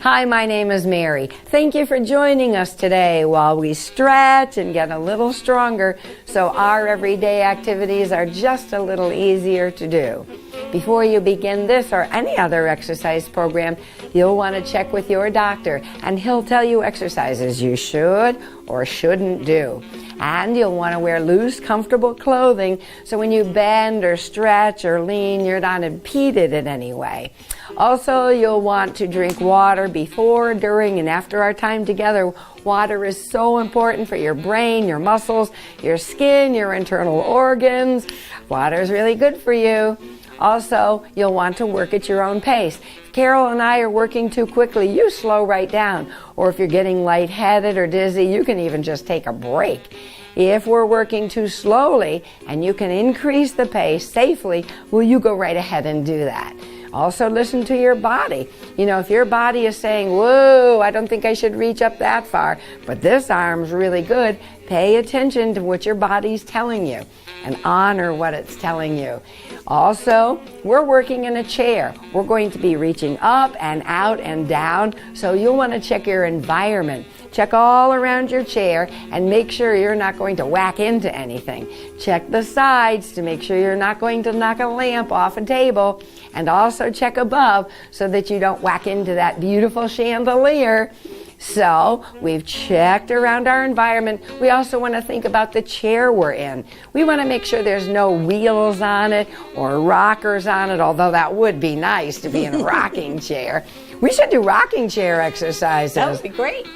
Hi, my name is Mary. Thank you for joining us today while we stretch and get a little stronger so our everyday activities are just a little easier to do. Before you begin this or any other exercise program, you'll want to check with your doctor, and he'll tell you exercises you should or shouldn't do. And you'll want to wear loose, comfortable clothing so when you bend or stretch or lean, you're not impeded in any way. Also, you'll want to drink water before, during, and after our time together. Water is so important for your brain, your muscles, your skin, your internal organs. Water is really good for you. Also, you'll want to work at your own pace. If Carol and I are working too quickly, you slow right down. Or if you're getting lightheaded or dizzy, you can even just take a break. If we're working too slowly and you can increase the pace safely, well, you go right ahead and do that. Also, listen to your body. You know, if your body is saying, whoa, I don't think I should reach up that far, but this arm's really good, pay attention to what your body's telling you and honor what it's telling you. Also, we're working in a chair. We're going to be reaching up and out and down, so you'll want to check your environment. Check all around your chair and make sure you're not going to whack into anything. Check the sides to make sure you're not going to knock a lamp off a table. And also check above so that you don't whack into that beautiful chandelier. So we've checked around our environment. We also want to think about the chair we're in. We want to make sure there's no wheels on it or rockers on it, although that would be nice to be in a rocking chair. We should do rocking chair exercises. That would be great.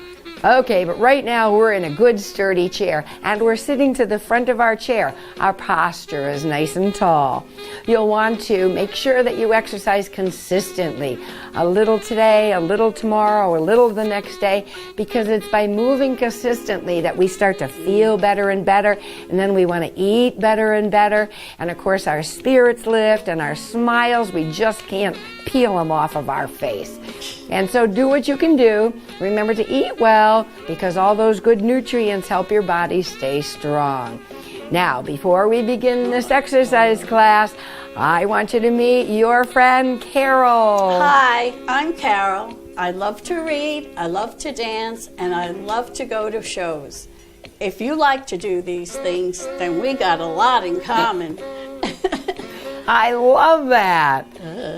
Okay, but right now we're in a good sturdy chair and we're sitting to the front of our chair. Our posture is nice and tall. You'll want to make sure that you exercise consistently. A little today, a little tomorrow, a little the next day, because it's by moving consistently that we start to feel better and better, and then we want to eat better and better, and of course our spirits lift and our smiles, we just can't peel them off of our face. And so do what you can do. Remember to eat well, because all those good nutrients help your body stay strong. Now, before we begin this exercise class, I want you to meet your friend Carol. Hi, I'm Carol. I love to read, I love to dance, and I love to go to shows. If you like to do these things, then we got a lot in common. I love that.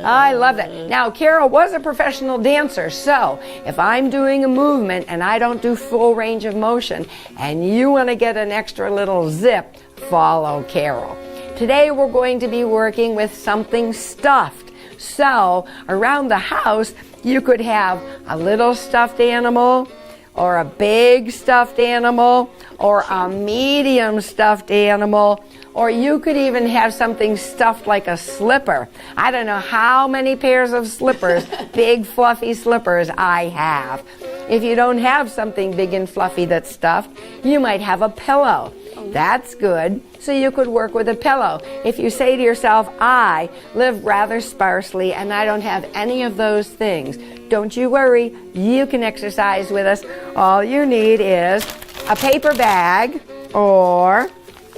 I love that. Now, Carol was a professional dancer, so if I'm doing a movement and I don't do full range of motion and you want to get an extra little zip, follow Carol. Today we're going to be working with something stuffed. So, around the house, you could have a little stuffed animal, or a big stuffed animal, or a medium stuffed animal, or you could even have something stuffed like a slipper. I don't know how many pairs of slippers, big fluffy slippers, I have. If you don't have something big and fluffy that's stuffed, you might have a pillow. That's good. So you could work with a pillow. If you say to yourself, I live rather sparsely and I don't have any of those things, don't you worry. You can exercise with us. All you need is a paper bag or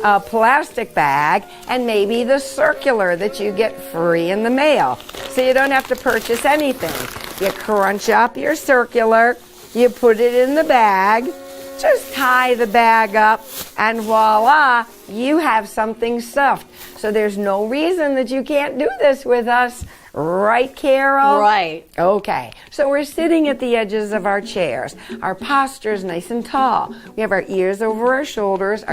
a plastic bag, and maybe the circular that you get free in the mail. So you don't have to purchase anything. You crunch up your circular, you put it in the bag, just tie the bag up, and voila, you have something stuffed. So there's no reason that you can't do this with us. Right, Carol? Right. Okay, so we're sitting at the edges of our chairs. Our posture is nice and tall. We have our ears over our shoulders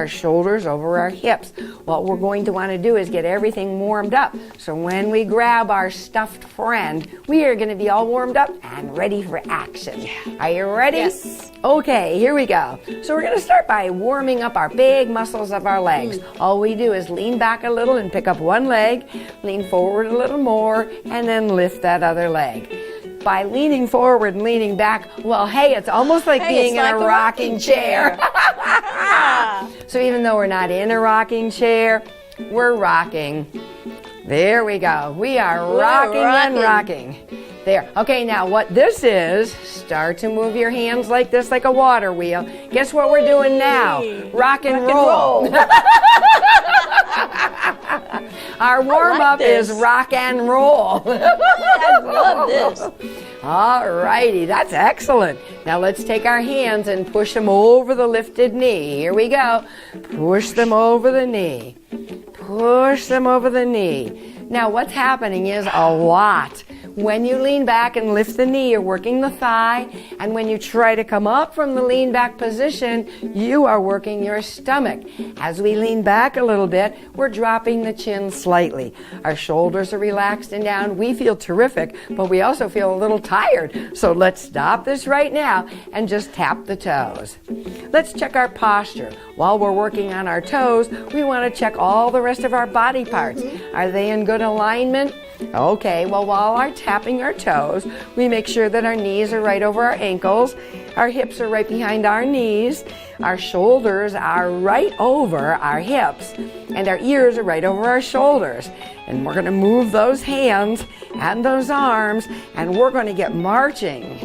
over our hips. What we're going to want to do is get everything warmed up. So when we grab our stuffed friend, we are going to be all warmed up and ready for action. Yeah. Are you ready? Yes. Okay, here we go. So we're going to start by warming up our big muscles of our legs. All we do is lean back a little and pick up one leg, lean forward a little more, and then lift that other leg. By leaning forward and leaning back, well, hey, it's almost like being in a rocking chair. So even though we're not in a rocking chair, we're rocking. There we go. We are rocking and rocking. There. Okay, now what this is, start to move your hands like this, like a water wheel. Guess what we're doing now? Rock and roll. Our warm-up is rock and roll. I love this. All righty, that's excellent. Now let's take our hands and push them over the lifted knee. Here we go. Push them over the knee. Push them over the knee. Now what's happening is a lot. When you lean back and lift the knee, you're working the thigh. And when you try to come up from the lean back position, you are working your stomach. As we lean back a little bit, we're dropping the chin slightly. Our shoulders are relaxed and down. We feel terrific, but we also feel a little tired. So let's stop this right now and just tap the toes. Let's check our posture. While we're working on our toes, we want to check all the rest of our body parts. Are they in good alignment? Okay, well, while we're tapping our toes, we make sure that our knees are right over our ankles, our hips are right behind our knees, our shoulders are right over our hips, and our ears are right over our shoulders. And we're going to move those hands and those arms, and we're going to get marching.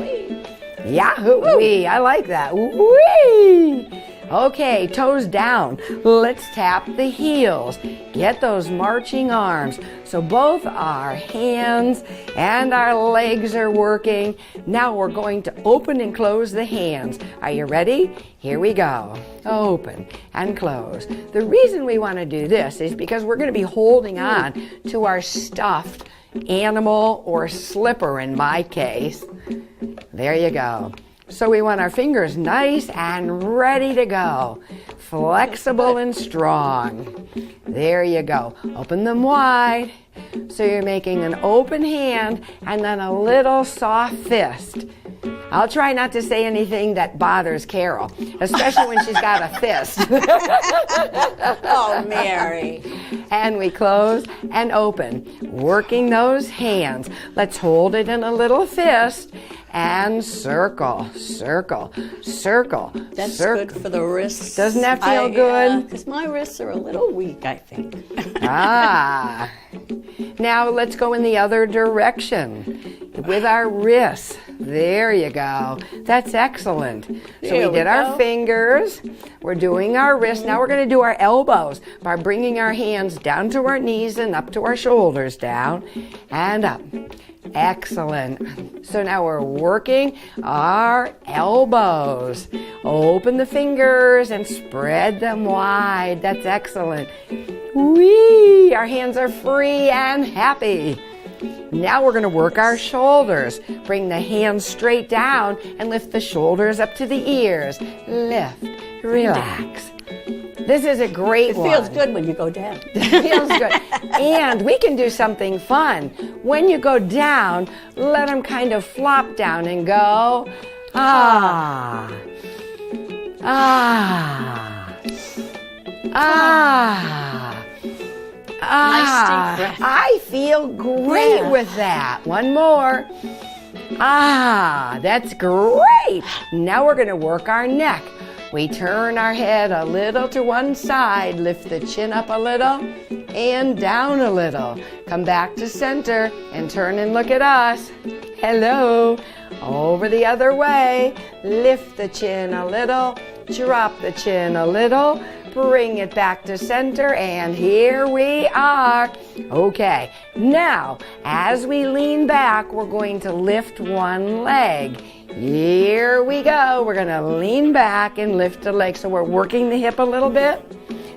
Yahoo-wee, I like that. Wee! Okay, toes down. Let's tap the heels. Get those marching arms. So both our hands and our legs are working. Now we're going to open and close the hands. Are you ready? Here we go. Open and close. The reason we want to do this is because we're going to be holding on to our stuffed animal or slipper in my case. There you go. So we want our fingers nice and ready to go. Flexible and strong. There you go. Open them wide. So you're making an open hand and then a little soft fist. I'll try not to say anything that bothers Carol, especially when she's got a fist. Oh, Mary. And we close and open, working those hands. Let's hold it in a little fist and circle, circle, circle. That's good for the wrists. Doesn't that feel good? Because my wrists are a little weak, I think. Ah. Now let's go in the other direction with our wrists. There you go. That's excellent. So we did our fingers. We're doing our wrists. Now we're going to do our elbows by bringing our hands down to our knees and up to our shoulders, down and up. Excellent. So now we're working our elbows. Open the fingers and spread them wide. That's excellent. Whee! Our hands are free and happy. Now we're going to work our shoulders. Bring the hands straight down and lift the shoulders up to the ears. Lift, relax. This is a great one. It feels good when you go down. It feels good. And we can do something fun. When you go down, let them kind of flop down and go, ah, ah, ah, ah. Nice deep breath. I feel great with that. One more. Ah, that's great. Now we're going to work our neck. We turn our head a little to one side, lift the chin up a little and down a little. Come back to center and turn and look at us. Hello. Over the other way. Lift the chin a little, drop the chin a little, bring it back to center, and here we are. Okay, now as we lean back, we're going to lift one leg. Here we go. We're going to lean back and lift a leg. So we're working the hip a little bit.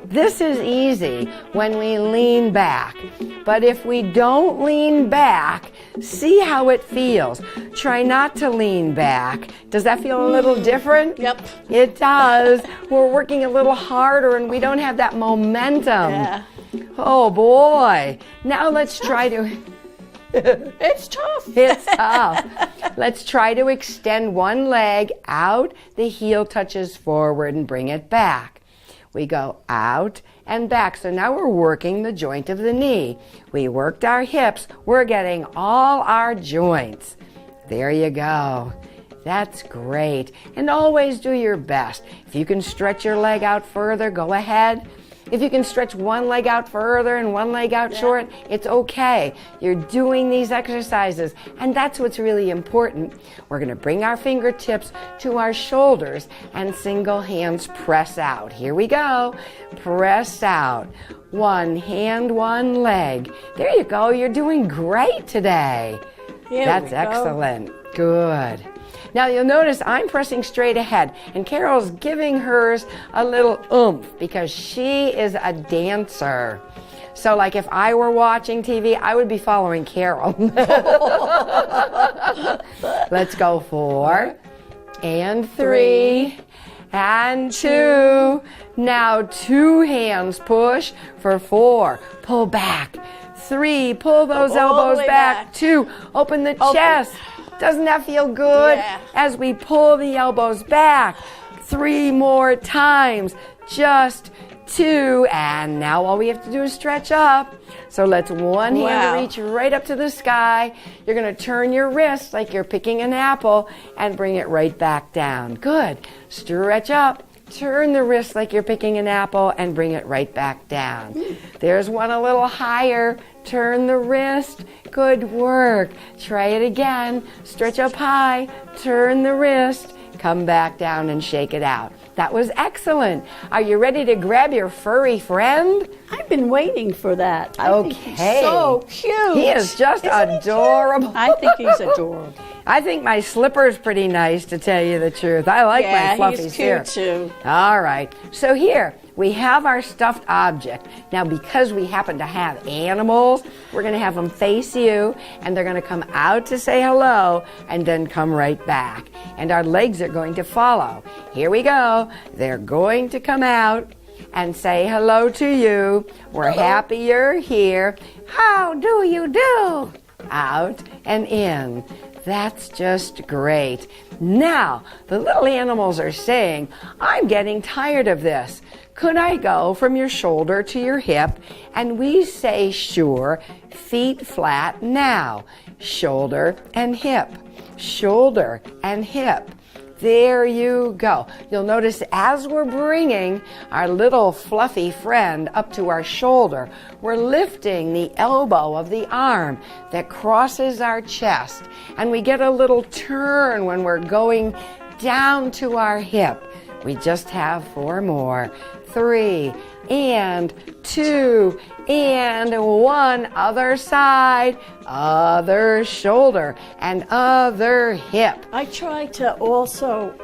This is easy when we lean back. But if we don't lean back, see how it feels. Try not to lean back. Does that feel a little different? Yep. It does. We're working a little harder and we don't have that momentum. Yeah. Oh boy. Now let's try to... It's tough. It's tough. Let's try to extend one leg out. The heel touches forward and bring it back. We go out and back. So now we're working the joint of the knee. We worked our hips. We're getting all our joints. There you go. That's great. And always do your best. If you can stretch your leg out further, go ahead. If you can stretch one leg out further and one leg out short, it's okay. You're doing these exercises, and that's what's really important. We're going to bring our fingertips to our shoulders and single hands press out. Here we go. Press out. One hand, one leg. There you go. You're doing great today. That's excellent. Good. Now you'll notice I'm pressing straight ahead, and Carol's giving hers a little oomph because she is a dancer. So like if I were watching TV, I would be following Carol. Let's go 4 and 3 and 2. Now 2 hands push for 4. Pull back. 3, pull those elbows back. 2, open the chest. Doesn't that feel good? Yeah. As we pull the elbows back. 3 more times. Just 2, and now all we have to do is stretch up. So let's one hand reach right up to the sky. You're going to turn your wrist like you're picking an apple and bring it right back down. Good. Stretch up. Turn the wrist like you're picking an apple and bring it right back down. There's one a little higher. Turn the wrist. Good work. Try it again. Stretch up high. Turn the wrist. Come back down and shake it out. That was excellent. Are you ready to grab your furry friend? I've been waiting for that. I think he's so cute. He is just adorable. I think he's adorable. I think my slipper's pretty nice, to tell you the truth. I like my fluffies he's here. cute too. All right. So here we have our stuffed object. Now, because we happen to have animals, we're going to have them face you, and they're going to come out to say hello, and then come right back. And our legs are going to follow. Here we go. They're going to come out and say hello to you. We're happy you're here. How do you do? Out and in. That's just great. Now, the little animals are saying, I'm getting tired of this. Could I go from your shoulder to your hip? And we say, sure, feet flat now. Shoulder and hip. Shoulder and hip. There you go. You'll notice as we're bringing our little fluffy friend up to our shoulder, we're lifting the elbow of the arm that crosses our chest. And we get a little turn when we're going down to our hip. We just have 4 more. 3 and 2 and 1. Other side, other shoulder, and other hip. I try to also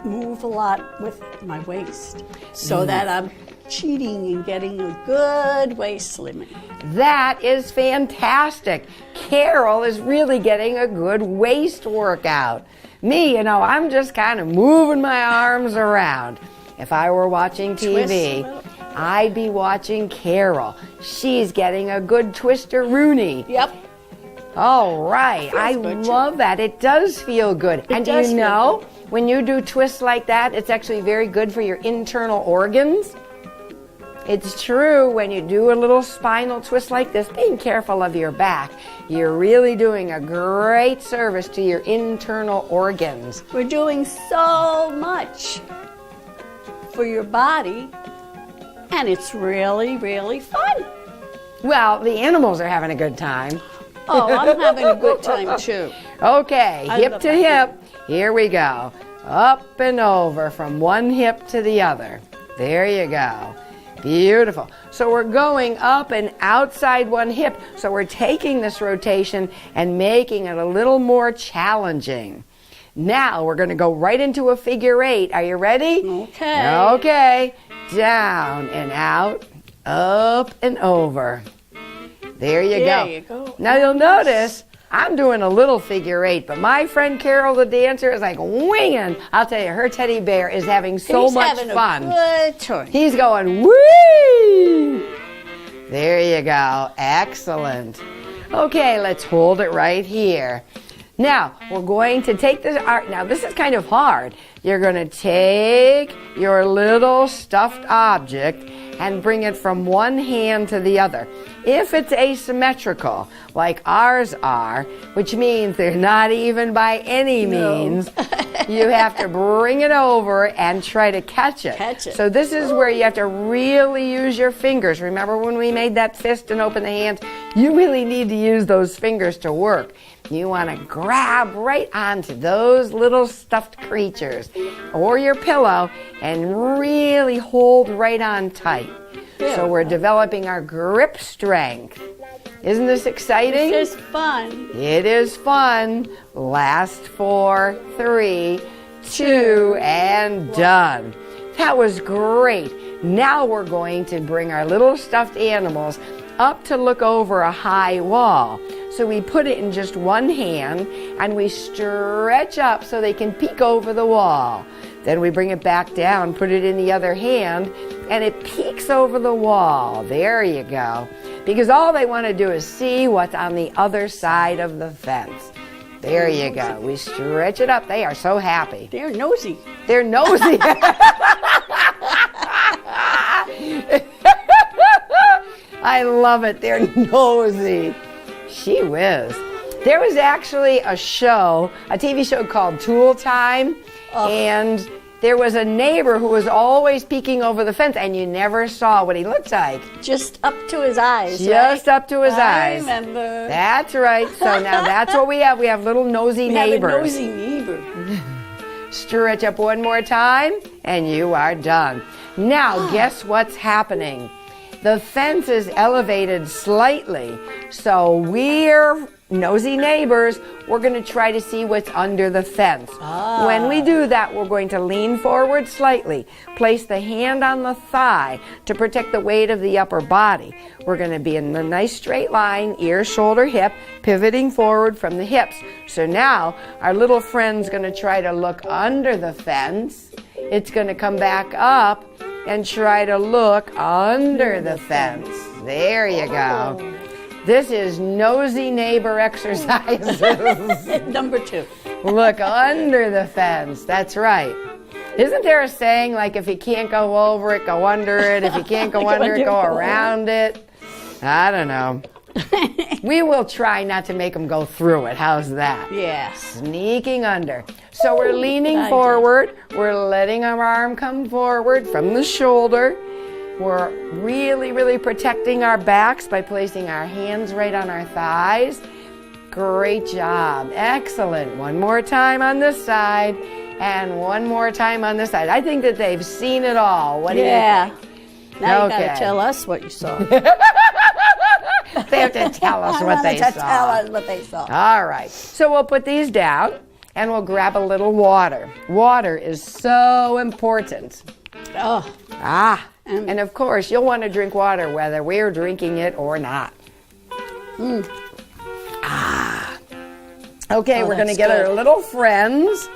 move a lot with my waist so that I'm cheating and getting a good waist slimming. That is fantastic. Carol is really getting a good waist workout. Me, I'm just kind of moving my arms around. If I were watching TV, I'd be watching Carol. She's getting a good twister-rooney. Yep. All right. I love that. It does feel good. And do you know, when you do twists like that, it's actually very good for your internal organs. It's true, when you do a little spinal twist like this, being careful of your back, you're really doing a great service to your internal organs. We're doing so much for your body, and it's really, really fun. Well, the animals are having a good time. Oh, I'm having a good time too. Okay, hip to hip. Here we go. Up and over from one hip to the other. There you go. Beautiful. So we're going up and outside one hip. So we're taking this rotation and making it a little more challenging. Now we're going to go right into a figure 8. Are you ready? Okay. Okay. Down and out, up and over. There you go. There you go. Now you'll notice I'm doing a little figure 8, but my friend Carol the dancer is like winging. I'll tell you, her teddy bear is having so much fun. He's having a good turn. He's going, whee! There you go. Excellent. Okay, let's hold it right here. Now, we're going to take this. Now, this is kind of hard. You're going to take your little stuffed object and bring it from one hand to the other. If it's asymmetrical, like ours are, which means they're not even by any means, you have to bring it over and try to catch it. So this is where you have to really use your fingers. Remember when we made that fist and open the hands? You really need to use those fingers to work. You want to grab right onto those little stuffed creatures or your pillow and really hold right on tight. So we're developing our grip strength. Isn't this exciting? This is fun. It is fun. Last 4, 3, 2, and done. That was great. Now we're going to bring our little stuffed animals up to look over a high wall. So we put it in just one hand and we stretch up so they can peek over the wall. Then we bring it back down, put it in the other hand, and it peeks over the wall. There you go. Because all they want to do is see what's on the other side of the fence. There you go. We stretch it up. They are so happy. They're nosy. They're nosy. I love it. They're nosy. Gee whiz. There was actually a show, a TV show called Tool Time, and there was a neighbor who was always peeking over the fence, and you never saw what he looked like. Just up to his eyes. Just up to his eyes. I remember. That's right. So now that's what we have. We have little nosy neighbors. Have a nosy neighbor. Stretch up one more time, and you are done. Now, guess what's happening? The fence is elevated slightly, so we're nosy neighbors. We're going to try to see what's under the fence. When we do that, we're going to lean forward slightly, place the hand on the thigh to protect the weight of the upper body. We're going to be in a nice straight line, ear, shoulder, hip, pivoting forward from the hips. So now our little friend's going to try to look under the fence. It's going to come back up and try to look under the fence. There you go. This is nosy neighbor exercises. Number 2. Look under the fence. That's right. Isn't there a saying like if you can't go over it, go under it. If you can't go under it, go around it. I don't know. We will try not to make them go through it. How's that? Yes. Sneaking under. So we're leaning forward. We're letting our arm come forward from the shoulder. We're really, really protecting our backs by placing our hands right on our thighs. Great job. Excellent. One more time on this side and one more time on this side. I think that they've seen it all. What do you think? Now you got to tell us what you saw. They have to tell us what they saw. Tell us what they saw. All right. So we'll put these down and we'll grab a little water. Water is so important. And of course, you'll want to drink water whether we're drinking it or not. Okay, we're going to get our little friends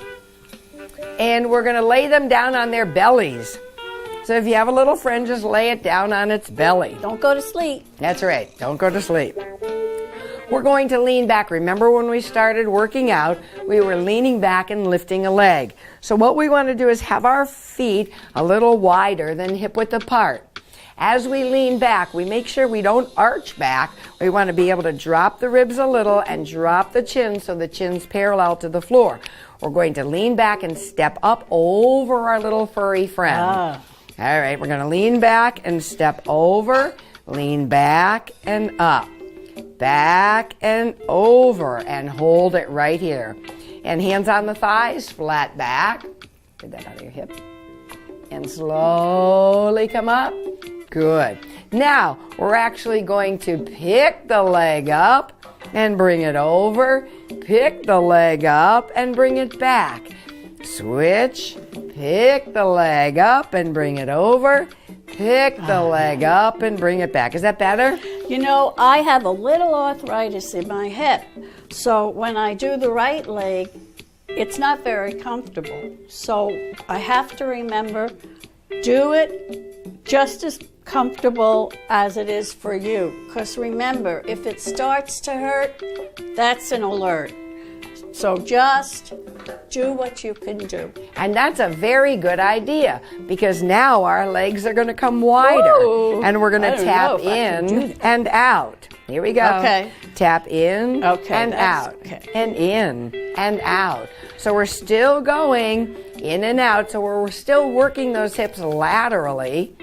and we're going to lay them down on their bellies. So if you have a little friend, just lay it down on its belly. Don't go to sleep. That's right. Don't go to sleep. We're going to lean back. Remember when we started working out, we were leaning back and lifting a leg. So what we want to do is have our feet a little wider than hip-width apart. As we lean back, we make sure we don't arch back. We want to be able to drop the ribs a little and drop the chin so the chin's parallel to the floor. We're going to lean back and step up over our little furry friend. All right, we're going to lean back and step over, lean back and up, back and over, and hold it right here. And hands on the thighs, flat back. Get that out of your hip. And slowly come up. Good. Now, we're actually going to pick the leg up and bring it over. Pick the leg up and bring it back. Switch. Pick the leg up and bring it over. Pick the leg up and bring it back. Is that better? You know, I have a little arthritis in my hip. So when I do the right leg, it's not very comfortable. So I have to remember, do it just as comfortable as it is for you. Because remember, if it starts to hurt, that's an alert. So just do what you can do. And that's a very good idea because now our legs are going to come wider. Ooh, and we're going to tap in and out. Here we go. Okay. Tap in and out. Okay. And in and out. So we're still going in and out. So we're still working those hips laterally,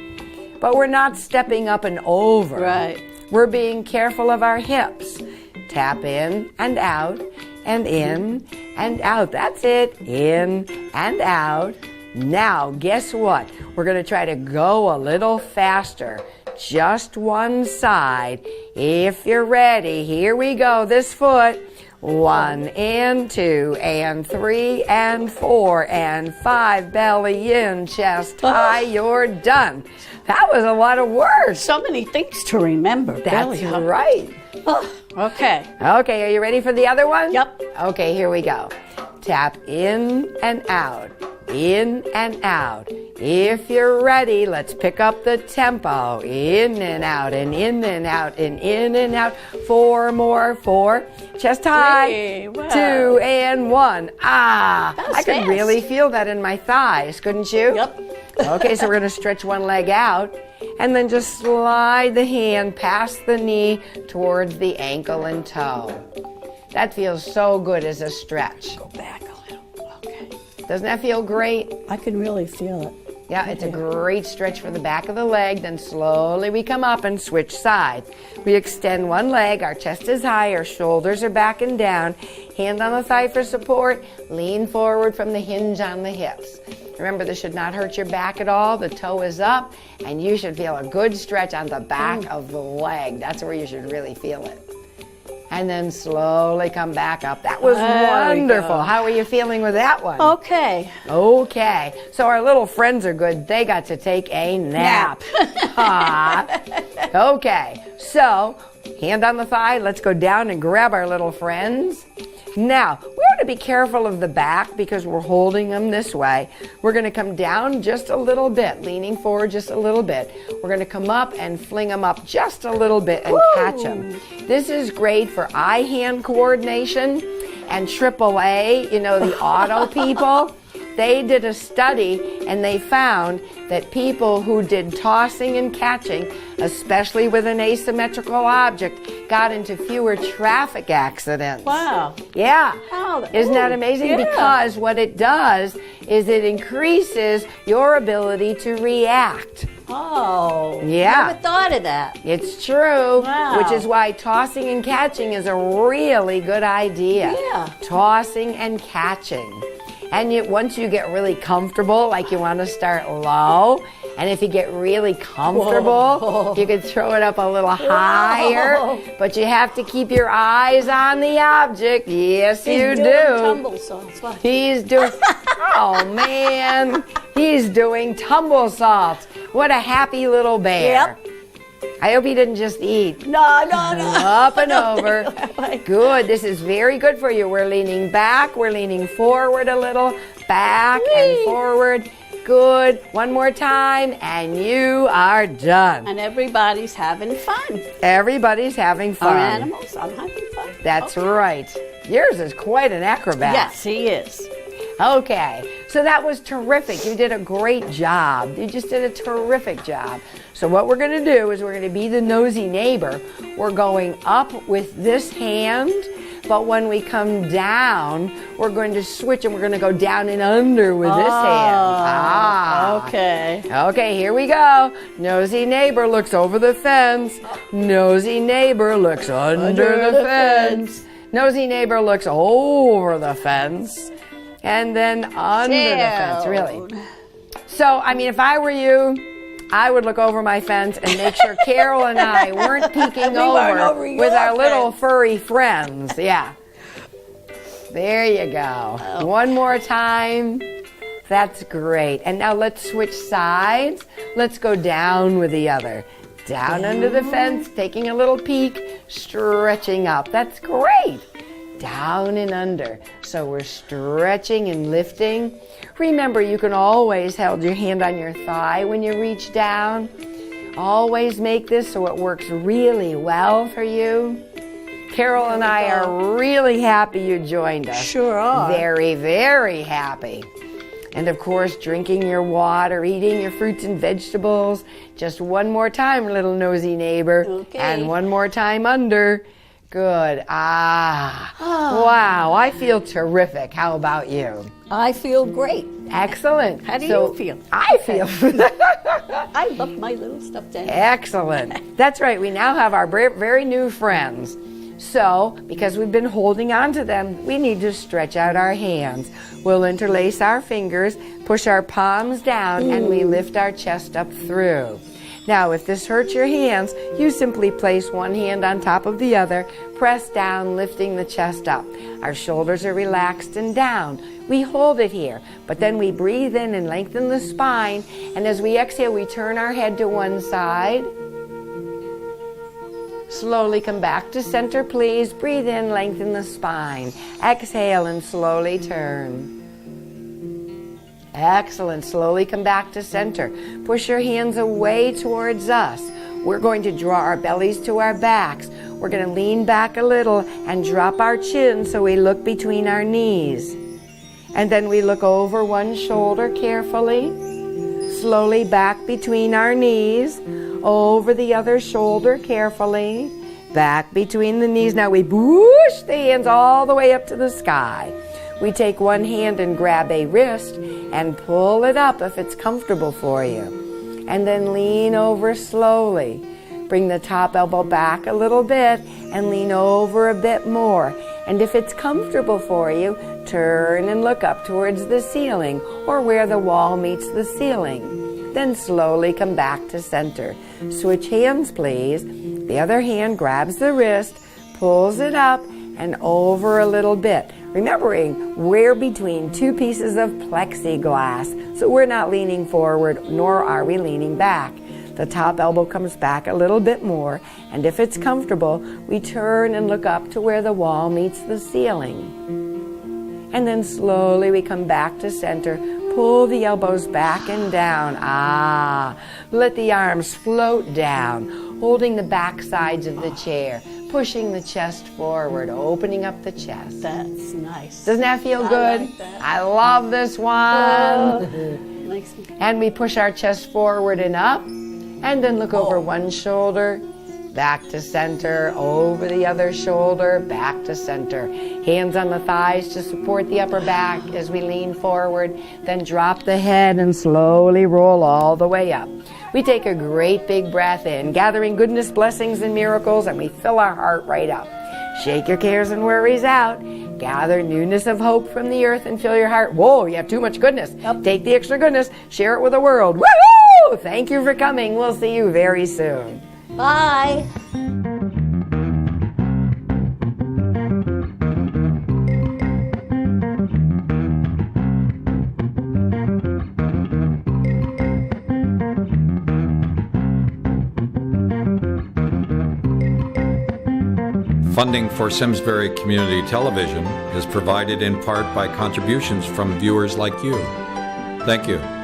but we're not stepping up and over. Right. We're being careful of our hips. Tap in and out. And in and out. That's it. In and out. Now, guess what? We're going to try to go a little faster. just one side. If you're ready, here we go. This foot. 1 and 2 and 3 and 4 and 5. Belly in, chest high. You're done. That was a lot of words. So many things to remember. That's right. Oh, okay. Okay, are you ready for the other one? Yep. Okay, here we go. Tap in and out, in and out. If you're ready, let's pick up the tempo. In and out, and in and out, and in and out. 4 more, 4. Chest high. 3, wow. 2 and 1. Ah, That was I could fast. really feel that in my thighs, couldn't you? Yep. Okay, so we're going to stretch one leg out and then just slide the hand past the knee towards the ankle and toe. That feels so good as a stretch. Go back a little. Okay. Doesn't that feel great? I can really feel it. Yeah, it's a great stretch for the back of the leg. Then slowly we come up and switch sides. We extend one leg, our chest is high, our shoulders are back and down. Hand on the thigh for support. Lean forward from the hinge on the hips. Remember, this should not hurt your back at all. The toe is up, and you should feel a good stretch on the back of the leg. That's where you should really feel it. And then slowly come back up. That was wonderful. How are you feeling with that one? Okay. Okay. So our little friends are good. They got to take a nap. Okay. So, hand on the thigh. Let's go down and grab our little friends. Now, we want to be careful of the back because we're holding them this way. We're going to come down just a little bit, leaning forward just a little bit. We're going to come up and fling them up just a little bit and catch them. This is great for eye-hand coordination and AAA, you know, the auto people. They did a study and they found that people who did tossing and catching, especially with an asymmetrical object, got into fewer traffic accidents. Wow. Yeah. Wow. Isn't that amazing? Yeah. Because what it does is it increases your ability to react. Oh. Yeah. Never thought of that. It's true, Wow. which is why tossing and catching is a really good idea. Yeah. Tossing and catching. And once you get really comfortable, like you want to start low, and if you get really comfortable, Whoa. you can throw it up a little higher, but you have to keep your eyes on the object. Yes, you He's do. doing tumble salts. Watch. He's doing, oh man, he's doing tumble salts. What a happy little bear. Yep. I hope he didn't just eat. No. Up and over. Good. This is very good for you. We're leaning back. We're leaning forward a little. Back and forward. Good. One more time, and you are done. And everybody's having fun. Everybody's having fun. Our animals, I'm having fun. That's right. Yours is quite an acrobat. Yes, he is. Okay, so that was terrific. You did a great job. You just did a terrific job. So what we're going to do is we're going to be the nosy neighbor. We're going up with this hand, but when we come down, we're going to switch and we're going to go down and under with this hand. Okay. Okay, here we go. Nosy neighbor looks over the fence. Nosy neighbor looks under the fence. Nosy neighbor looks over the fence. And then under the fence, really. So, I mean, if I were you, I would look over my fence and make sure Carol and I weren't peeking over with our little furry friends. Yeah. There you go. One more time. That's great. And now let's switch sides. Let's go down with the other. Down under the fence, taking a little peek, stretching up. That's great. Down and under. So we're stretching and lifting. Remember, you can always hold your hand on your thigh when you reach down. Always make this so it works really well for you. Carol and I are really happy you joined us. Sure are. Very, very happy. And of course, drinking your water, eating your fruits and vegetables. Just one more time, little nosy neighbor. Okay. And one more time under. Good. Wow, I feel terrific. How about you? I feel great. Excellent. How do you feel? I feel I love my little stuffed animal. excellent. That's right. We now have our very new friends. So, because we've been holding on to them, we need to stretch out our hands. We'll interlace our fingers, push our palms down, and we lift our chest up through. Now, if this hurts your hands, you simply place one hand on top of the other, press down, lifting the chest up. Our shoulders are relaxed and down. We hold it here, but then we breathe in and lengthen the spine, and as we exhale, we turn our head to one side. Slowly come back to center, please. Breathe in, lengthen the spine. Exhale and slowly turn. Excellent. Slowly come back to center. Push your hands away towards us. We're going to draw our bellies to our backs. We're going to lean back a little and drop our chin so we look between our knees. And then we look over one shoulder carefully. Slowly back between our knees. Over the other shoulder carefully. Back between the knees. Now we push the hands all the way up to the sky. We take one hand and grab a wrist and pull it up if it's comfortable for you. And then lean over slowly. Bring the top elbow back a little bit and lean over a bit more. And if it's comfortable for you, turn and look up towards the ceiling or where the wall meets the ceiling. Then slowly come back to center. Switch hands, please. The other hand grabs the wrist, pulls it up and over a little bit. Remembering, we're between two pieces of plexiglass, so we're not leaning forward, nor are we leaning back. The top elbow comes back a little bit more, and if it's comfortable, we turn and look up to where the wall meets the ceiling. And then slowly we come back to center. Pull the elbows back and down. Let the arms float down, holding the back sides of the chair. Pushing the chest forward, opening up the chest. That's nice. Doesn't that feel good? Like that. I love this one. Makes me... And we push our chest forward and up, and then look over one shoulder, back to center, over the other shoulder, back to center. Hands on the thighs to support the upper back as we lean forward, then drop the head and slowly roll all the way up. We take a great big breath in, gathering goodness, blessings, and miracles, and we fill our heart right up. Shake your cares and worries out. Gather newness of hope from the earth and fill your heart. Whoa, you have too much goodness. Yep. Take the extra goodness, share it with the world. Woo-hoo! Thank you for coming. We'll see you very soon. Bye. Funding for Simsbury Community Television is provided in part by contributions from viewers like you. Thank you.